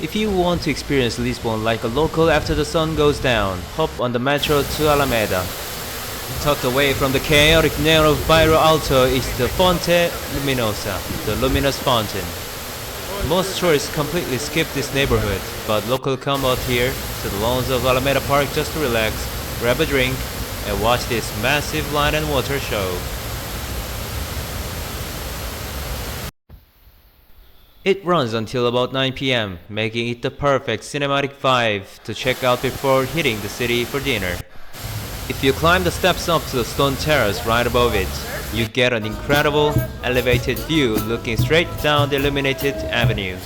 If you want to experience Lisbon like a local after the sun goes down, hop on the metro to Alameda. Tucked away from the chaotic name of Bairro Alto is the Fonte Luminosa, the luminous fountain. Most tourists completely skip this neighborhood, but locals come out here to the lawns of Alameda Park just to relax, grab a drink, and watch this massive light and water show. It runs until about 9 p.m., making it the perfect cinematic vibe to check out before hitting the city for dinner. If you climb the steps up to the stone terrace right above it, you get an incredible, elevated view looking straight down the illuminated avenue.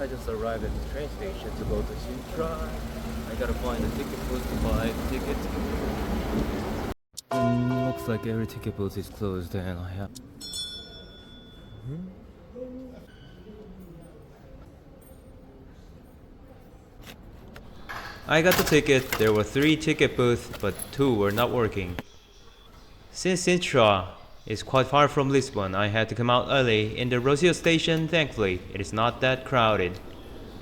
I just arrived at the train station to go to Sintra. I gotta find a ticket booth to buy a ticket. Looks like every ticket booth is closed and I have... I got the ticket. There were 3 ticket booths, but 2 were not working. Since Sintra is quite far from Lisbon, I had to come out early. In the Rocio station, thankfully, it is not that crowded.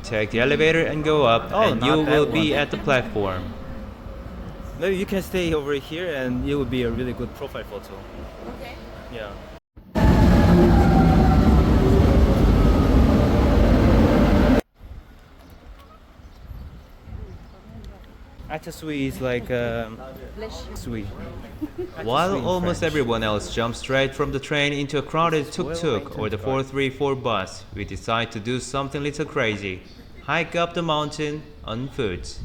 Take the elevator and go up, and you will be at the platform. Maybe you can stay over here and it will be a really good profile photo. Okay. Yeah. Atasui is like sui. While almost everyone else jumps straight from the train into a crowded tuk-tuk or the 434 bus, we decide to do something little crazy. Hike up the mountain on foot.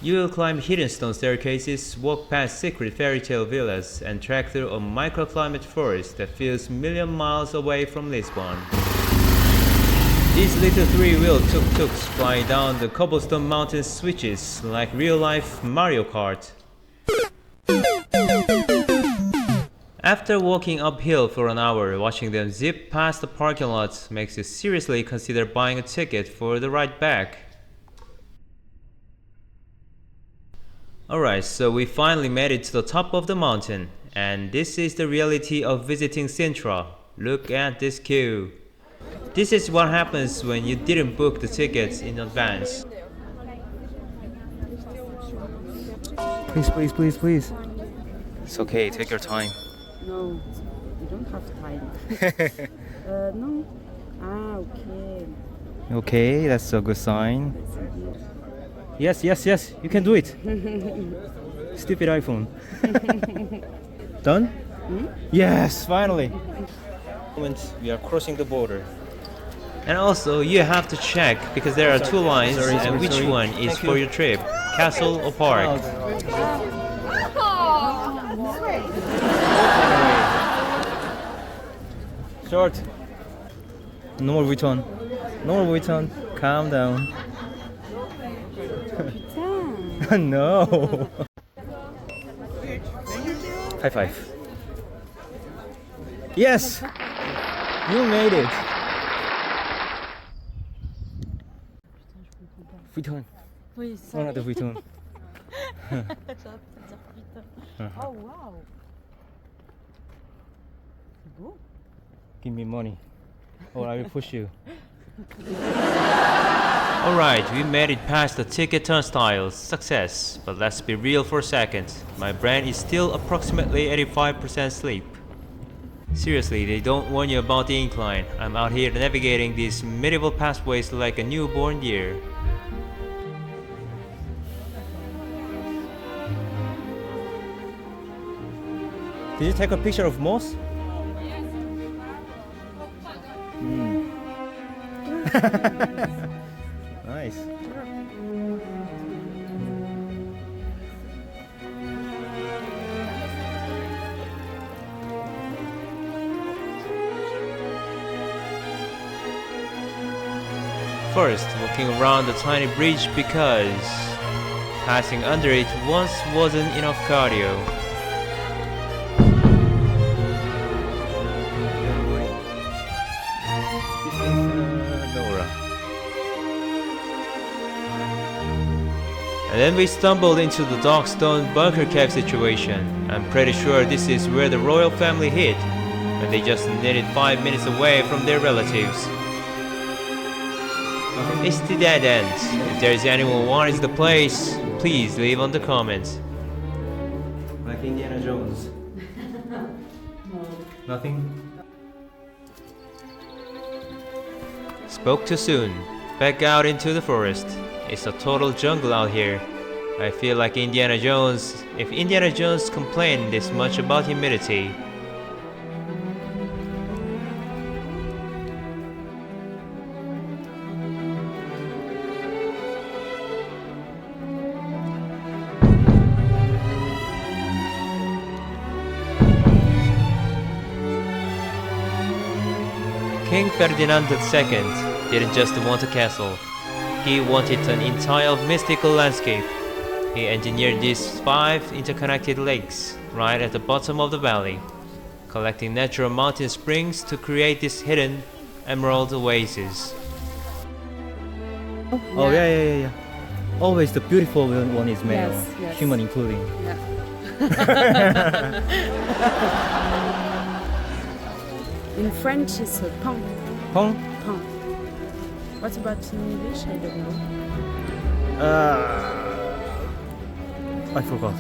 You will climb hidden stone staircases, walk past secret fairy tale villas, and trek through a microclimate forest that feels million miles away from Lisbon. These little 3-wheel tuk-tuks fly down the cobblestone mountain switches like real-life Mario Kart. After walking uphill for an hour, watching them zip past the parking lot makes you seriously consider buying a ticket for the ride back. Alright, so we finally made it to the top of the mountain, and this is the reality of visiting Sintra. Look at this queue. This is what happens when you didn't book the tickets in advance. Please, please, please, please. It's okay, take your time. No, you don't have time. No. Okay. Okay, that's a good sign. Yes, yes, yes, you can do it. Stupid iPhone. Done? Hmm? Yes, finally. We are crossing the border. And also, you have to check because there are 2 lines, and which one is for your trip, castle or park? Short. No more return. No more return. Calm down. No. High five. Yes! You made it. Return. Oui, On a de return. Oh wow. C'est beau. Give me money, or I will push you. Alright, we made it past the ticket turnstiles. Success. But let's be real for a second. My brain is still approximately 85% sleep. Seriously, they don't warn you about the incline. I'm out here navigating these medieval pathways like a newborn deer. Did you take a picture of moss? Nice. First, walking around the tiny bridge because passing under it once wasn't enough cardio. And then we stumbled into the dark stone bunker cave situation. I'm pretty sure this is where the royal family hid, and they just needed 5 minutes away from their relatives. It's the dead end. If there is anyone who wants the place, please leave on the comments. Like Indiana Jones. Nothing? Spoke too soon. Back out into the forest. It's a total jungle out here. I feel like Indiana Jones. If Indiana Jones complained this much about humidity. King Ferdinand II didn't just want a castle. He wanted an entire mystical landscape. He engineered these 5 interconnected lakes right at the bottom of the valley, collecting natural mountain springs to create this hidden emerald oasis. Oh yeah. Always the beautiful one is male, Yes. human including. Yeah. In French, it's a pont. Pong? Pont. What about in English? I don't know. I forgot.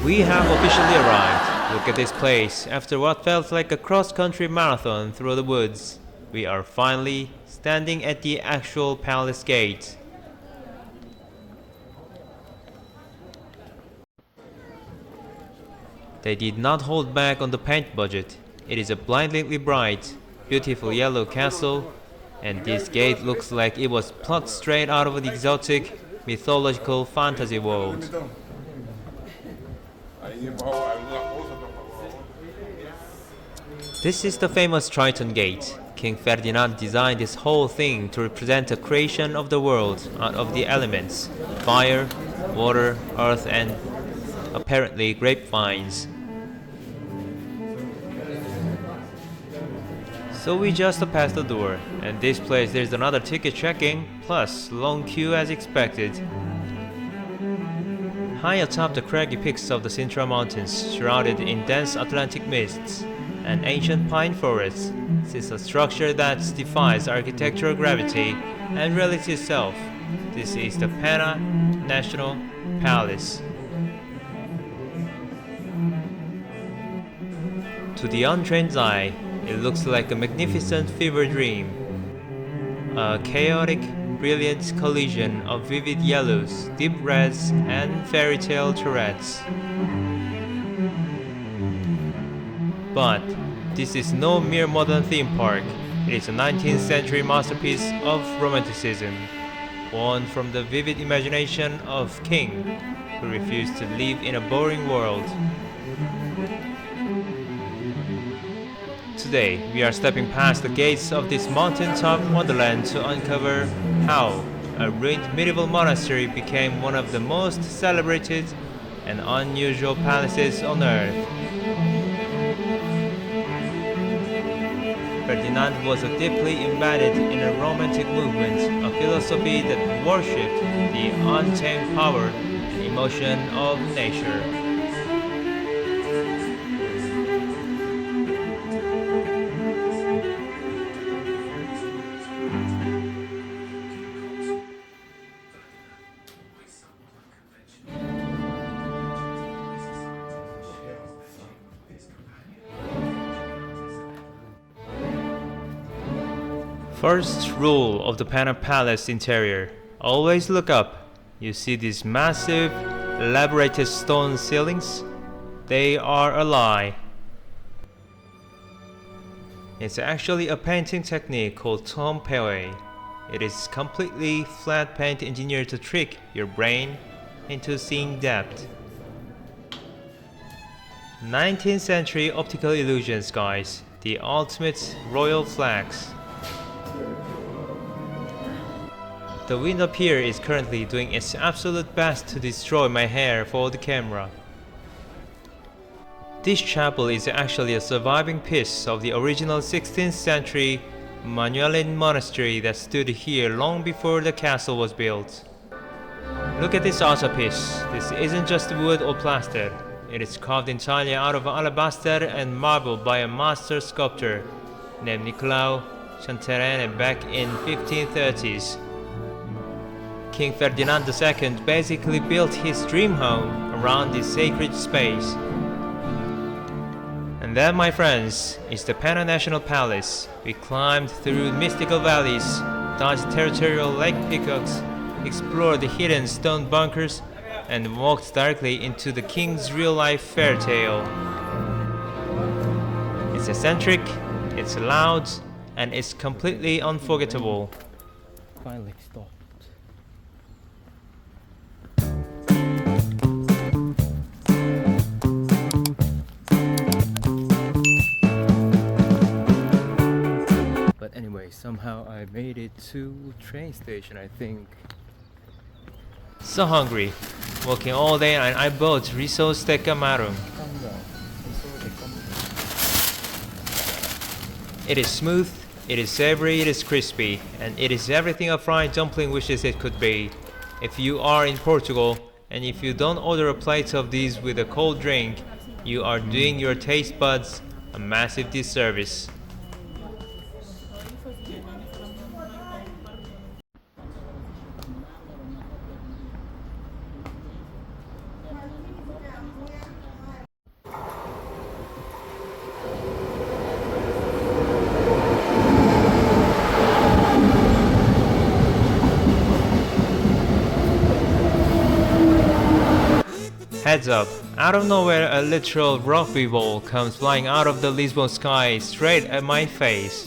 We have officially arrived. Look at this place. After what felt like a cross-country marathon through the woods, we are finally standing at the actual palace gate. They did not hold back on the paint budget. It is a blindingly bright, beautiful yellow castle, and this gate looks like it was plucked straight out of an exotic, mythological fantasy world. This is the famous Triton Gate. King Ferdinand designed this whole thing to represent the creation of the world out of the elements: fire, water, earth, and apparently grapevines. So we just passed the door, and this place there's another ticket checking, plus long queue as expected. High atop the craggy peaks of the Sintra Mountains, shrouded in dense Atlantic mists and ancient pine forests, sits a structure that defies architectural gravity and reality itself. This is the Pena National Palace. To the untrained eye, it looks like a magnificent fever dream. A chaotic, brilliant collision of vivid yellows, deep reds, and fairy tale turrets. But this is no mere modern theme park. It is a 19th century masterpiece of romanticism, born from the vivid imagination of King, who refused to live in a boring world. Today, we are stepping past the gates of this mountaintop wonderland to uncover how a ruined medieval monastery became one of the most celebrated and unusual palaces on earth. Ferdinand was deeply embedded in a romantic movement, a philosophy that worshipped the untamed power and emotion of nature. First rule of the Pena Palace interior: always look up. You see these massive, elaborated stone ceilings? They are a lie. It's actually a painting technique called tompeoi. It is completely flat paint engineered to trick your brain into seeing depth. 19th century optical illusions, guys. The ultimate royal flex. The wind up here is currently doing its absolute best to destroy my hair for the camera. This chapel is actually a surviving piece of the original 16th century Manuelin monastery that stood here long before the castle was built. Look at this altarpiece. This isn't just wood or plaster. It is carved entirely out of alabaster and marble by a master sculptor named Nicolau Chanterene back in 1530s. King Ferdinand II basically built his dream home around this sacred space. And that, my friends, is the Pena National Palace. We climbed through mystical valleys, dodged territorial lake peacocks, explored the hidden stone bunkers, and walked directly into the king's real-life fairy tale. It's eccentric, it's loud, and it's completely unforgettable. Finally stopped. But anyway, somehow I made it to train station, I think. So hungry. Walking all day and I bought riso stecca marum. It is smooth, it is savory, it is crispy, and it is everything a fried dumpling wishes it could be. If you are in Portugal, and if you don't order a plate of these with a cold drink, you are doing your taste buds a massive disservice. Heads up, out of nowhere a literal rugby ball comes flying out of the Lisbon sky straight at my face.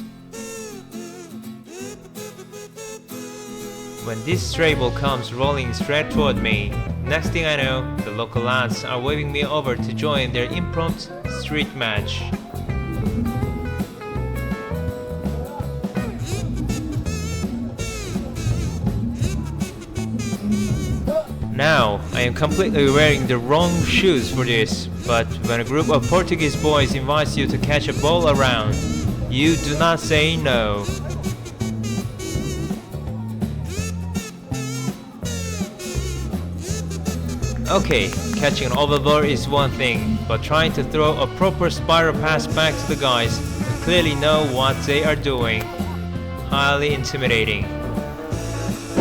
When this stray ball comes rolling straight toward me, next thing I know, the local lads are waving me over to join their impromptu street match. Now, I am completely wearing the wrong shoes for this, but when a group of Portuguese boys invites you to catch a ball around, you do not say no. Okay, catching an oval ball is one thing, but trying to throw a proper spiral pass back to the guys who clearly know what they are doing. Highly intimidating.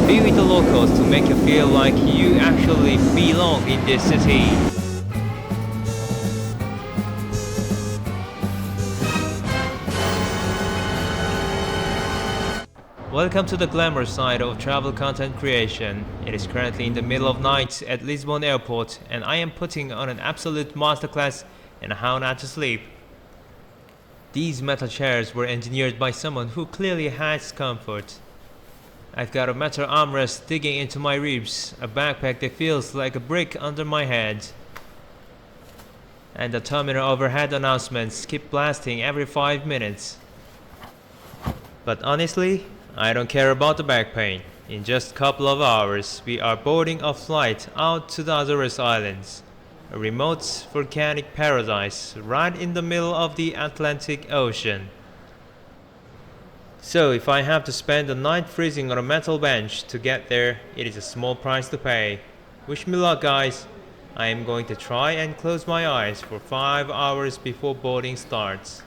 Be with the locals to make you feel like you actually belong in this city. Welcome to the glamour side of travel content creation. It is currently in the middle of night at Lisbon airport and I am putting on an absolute masterclass in how not to sleep. These metal chairs were engineered by someone who clearly has comfort. I've got a metal armrest digging into my ribs, a backpack that feels like a brick under my head. And the terminal overhead announcements keep blasting every 5 minutes. But honestly, I don't care about the back pain. In just a couple of hours, we are boarding a flight out to the Azores Islands, a remote volcanic paradise right in the middle of the Atlantic Ocean. So if I have to spend the night freezing on a metal bench to get there, it is a small price to pay. Wish me luck, guys. I am going to try and close my eyes for 5 hours before boarding starts.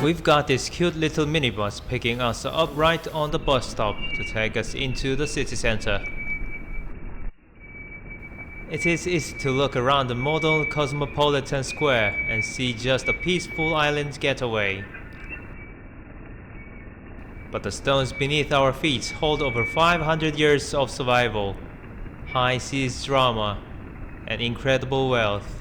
We've got this cute little minibus picking us up right on the bus stop to take us into the city center. It is easy to look around the model cosmopolitan square and see just a peaceful island getaway. But the stones beneath our feet hold over 500 years of survival, high seas drama, and incredible wealth.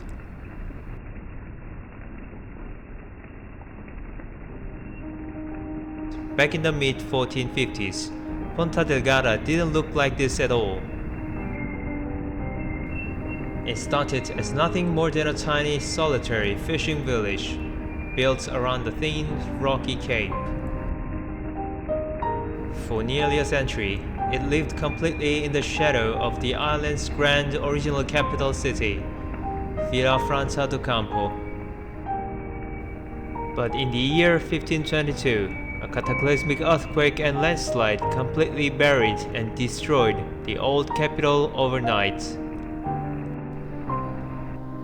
Back in the mid-1450s, Ponta Delgada didn't look like this at all. It started as nothing more than a tiny, solitary fishing village, built around the thin, rocky cape. For nearly a century, it lived completely in the shadow of the island's grand original capital city, Villa Franca do Campo. But in the year 1522, a cataclysmic earthquake and landslide completely buried and destroyed the old capital overnight.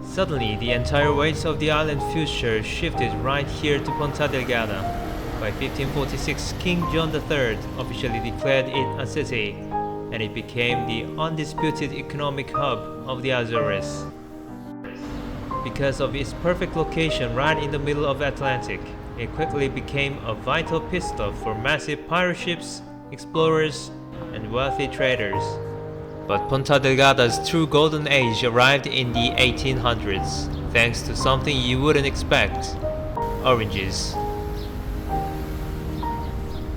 Suddenly, the entire weight of the island's future shifted right here to Ponta Delgada. By 1546, King John III officially declared it a city, and it became the undisputed economic hub of the Azores. Because of its perfect location right in the middle of the Atlantic, it quickly became a vital pit stop for massive pirate ships, explorers, and wealthy traders. But Ponta Delgada's true golden age arrived in the 1800s, thanks to something you wouldn't expect: oranges.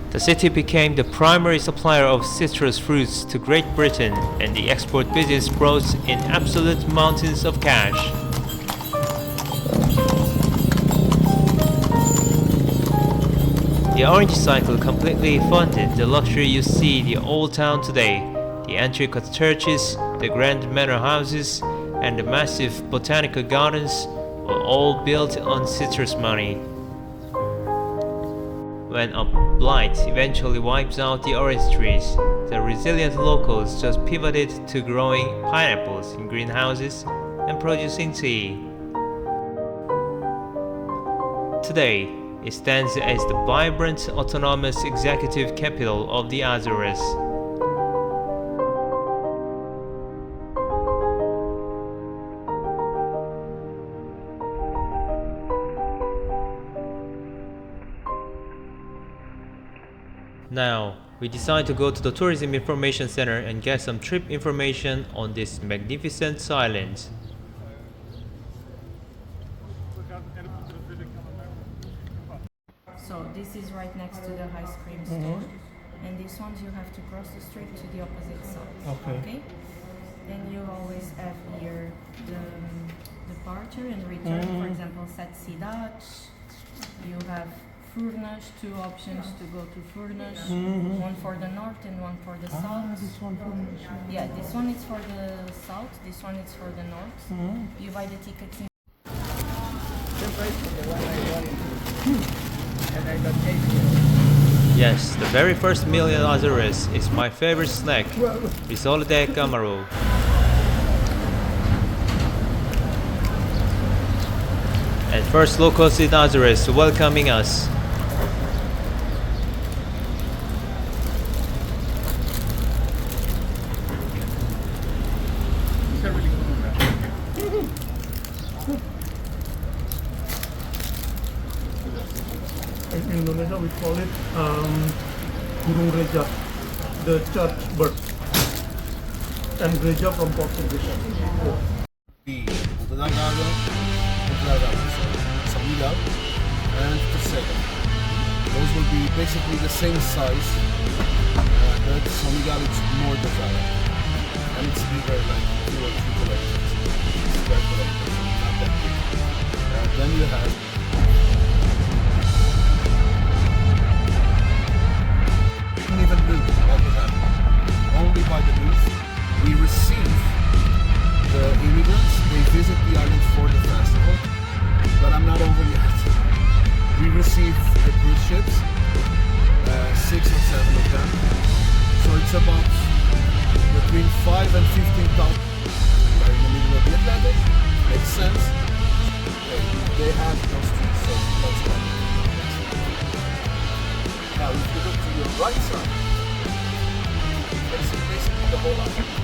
The city became the primary supplier of citrus fruits to Great Britain, and the export business brought in absolute mountains of cash. The orange cycle completely funded the luxury you see in the old town today: the intricate churches, the grand manor houses, and the massive botanical gardens were all built on citrus money. When a blight eventually wipes out the orange trees, the resilient locals just pivoted to growing pineapples in greenhouses and producing tea. Today, it stands as the vibrant, autonomous executive capital of the Azores. Now, we decide to go to the Tourism Information Center and get some trip information on this magnificent island. So this is right next to the ice cream store, and this one you have to cross the street to the opposite side. Okay. Then you always have here the departure and return. For example, Sete Cidades. You have Furnas, two options to go to Furnas, one for the north and one for the south. This one for me. Yeah, this one is for the south, this one is for the north. You buy the tickets in. Yes, the very first meal in Azores is my favorite snack, risole de camarão. And first locals in Azores welcoming us. In Indonesia, we call it burung gereja, the church bird, and gereja from Portuguese. The Ponta Delgada, São Miguel, and Terceira. Those will be basically the same size, but São Miguel is more developed, and it's bigger, like 2 or 3 kilometers. Square kilometers, not that big. Then you have even move all the time. Only by the move. We receive the immigrants, they visit the island for the festival, but I'm not over yet. We receive the cruise ships, 6 or 7 of them, so it's about between 5 and 15,000. Right in the middle of the Atlantic, makes sense. They have no streets, so let's go. Now, if you look to your right side, you can see basically the whole island.